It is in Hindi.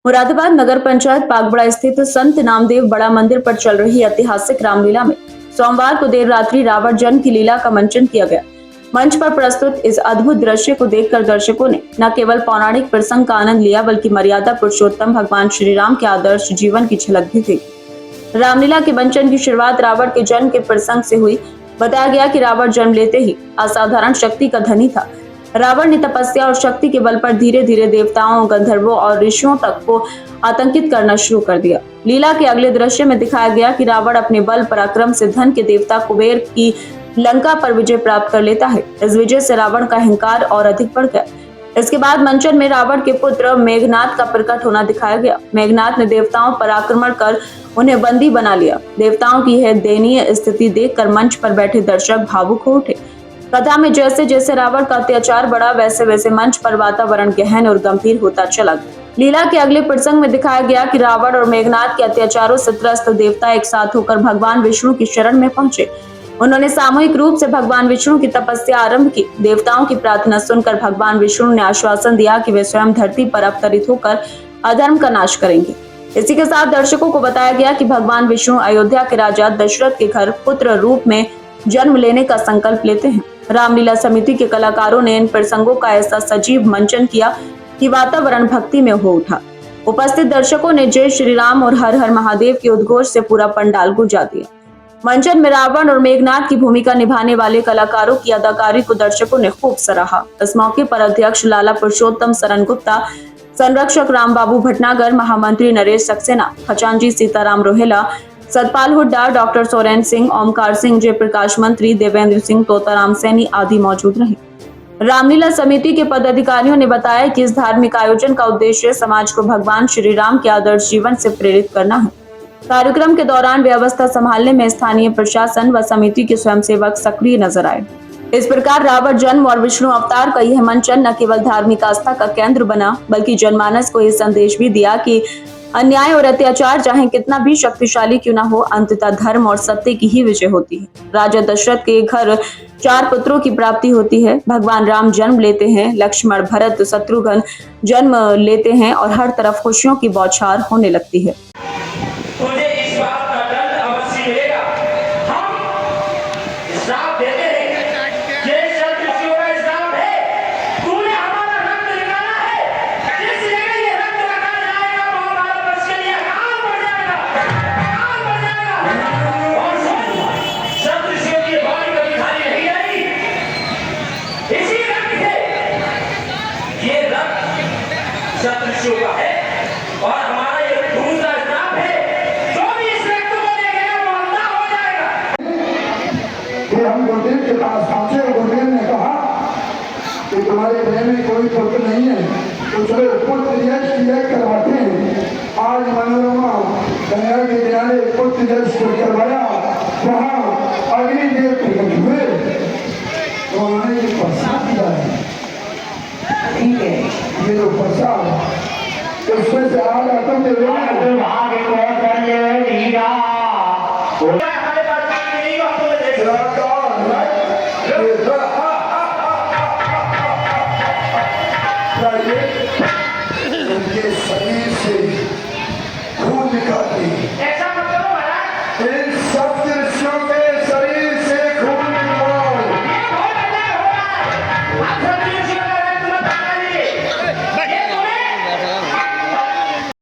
मुरादाबाद नगर पंचायत पागबड़ा स्थित संत नामदेव बड़ा मंदिर पर चल रही ऐतिहासिक रामलीला में सोमवार को देर रात्रि रावण जन्म की लीला का मंचन किया गया। मंच पर प्रस्तुत इस अद्भुत दृश्य को देखकर दर्शकों ने न केवल पौराणिक प्रसंग का आनंद लिया बल्कि मर्यादा पुरुषोत्तम भगवान श्री राम के आदर्श जीवन की झलक भी थी। रामलीला के मंचन की शुरुआत रावण के जन्म के प्रसंग से हुई। बताया गया कि रावण जन्म लेते ही असाधारण शक्ति का धनी था। रावण ने तपस्या और शक्ति के बल पर धीरे धीरे देवताओं, गंधर्वों और ऋषियों तक को आतंकित करना शुरू कर दिया। लीला के अगले दृश्य में दिखाया गया कि रावण अपने बल पराक्रम से धन के देवता कुबेर की लंका पर विजय प्राप्त कर लेता है। इस विजय से रावण का अहंकार और अधिक बढ़ गया। इसके बाद मंचन में रावण के पुत्र मेघनाद का प्रकट होना दिखाया गया। मेघनाद ने देवताओं पर आक्रमण कर उन्हें बंदी बना लिया। देवताओं की यह दयनीय स्थिति देखकर मंच पर बैठे दर्शक भावुक हो उठे। कथा में जैसे जैसे रावण का अत्याचार बढ़ा वैसे वैसे मंच पर वातावरण गहन और गंभीर होता चला गया। लीला के अगले प्रसंग में दिखाया गया कि रावण और मेघनाद के अत्याचारों से त्रस्त देवता एक साथ होकर भगवान विष्णु की शरण में पहुंचे। उन्होंने सामूहिक रूप से भगवान विष्णु की तपस्या आरंभ की। देवताओं की प्रार्थना सुनकर भगवान विष्णु ने आश्वासन दिया कि वे स्वयं धरती पर अवतरित होकर अधर्म का नाश करेंगे। इसी के साथ दर्शकों को बताया गया कि भगवान विष्णु अयोध्या के राजा दशरथ के घर पुत्र रूप में जन्म लेने का संकल्प लेते हैं। रामलीला समिति के कलाकारों ने इन प्रसंगों का ऐसा सजीव मंचन किया कि वातावरण भक्ति में हो उठा। उपस्थित दर्शकों ने जय श्री राम और हर हर महादेव के उद्घोष से पूरा पंडाल गुंजा दिया। मंचन में रावण और मेघनाद की भूमिका निभाने वाले कलाकारों की अदाकारी को दर्शकों ने खूब सराहा। इस मौके पर अध्यक्ष लाला पुरुषोत्तम सरन गुप्ता, संरक्षक राम बाबू भटनागर, महामंत्री नरेश सक्सेना, खजांची सीताराम रोहेला, सतपाल हुड्डा, डॉक्टर सोरेन सिंह, ओमकार सिंह, जयप्रकाश मंत्री, देवेंद्र सिंह, तोताराम सैनी आदि मौजूद रहे। रामलीला समिति के पदाधिकारियों ने बताया कि इस धार्मिक आयोजन का उद्देश्य समाज को भगवान श्री राम के आदर्श जीवन से प्रेरित करना है। कार्यक्रम के दौरान व्यवस्था संभालने में स्थानीय प्रशासन व समिति के स्वयंसेवक सक्रिय नजर आए। इस प्रकार रावण जन्म और विष्णु अवतार का यह मंचन न केवल धार्मिक आस्था का केंद्र बना बल्कि जनमानस को यह संदेश भी दिया कि अन्याय और अत्याचार चाहे कितना भी शक्तिशाली क्यों न हो, अंततः धर्म और सत्य की ही विजय होती है। राजा दशरथ के घर 4 पुत्रों की प्राप्ति होती है। भगवान राम जन्म लेते हैं, लक्ष्मण, भरत, शत्रुघ्न जन्म लेते हैं और हर तरफ खुशियों की बौछार होने लगती है। शत्रुओं का है और हमारा ये खून का श्राप है। जो भी इस रक्त को देखेगा वो अंधा हो जाएगा। फिर हम गुरुदेव के पास पहुंचे और गुरुदेव ने कहा कि तुम्हारे घर में कोई पुत्र नहीं है, तो चलो पुत्र यश करवाते हैं। आज मनोरमा गंगा के किनारे पुत्र यश करवाया, वहाँ अग्निदेव प्रकट हुए तो उन्होंने ये प्रसाद दिया है। ठीक है, ये जो प्रसाद इसमें से आज आतम के भाग्य को कर ले हीरा उनके शरीर से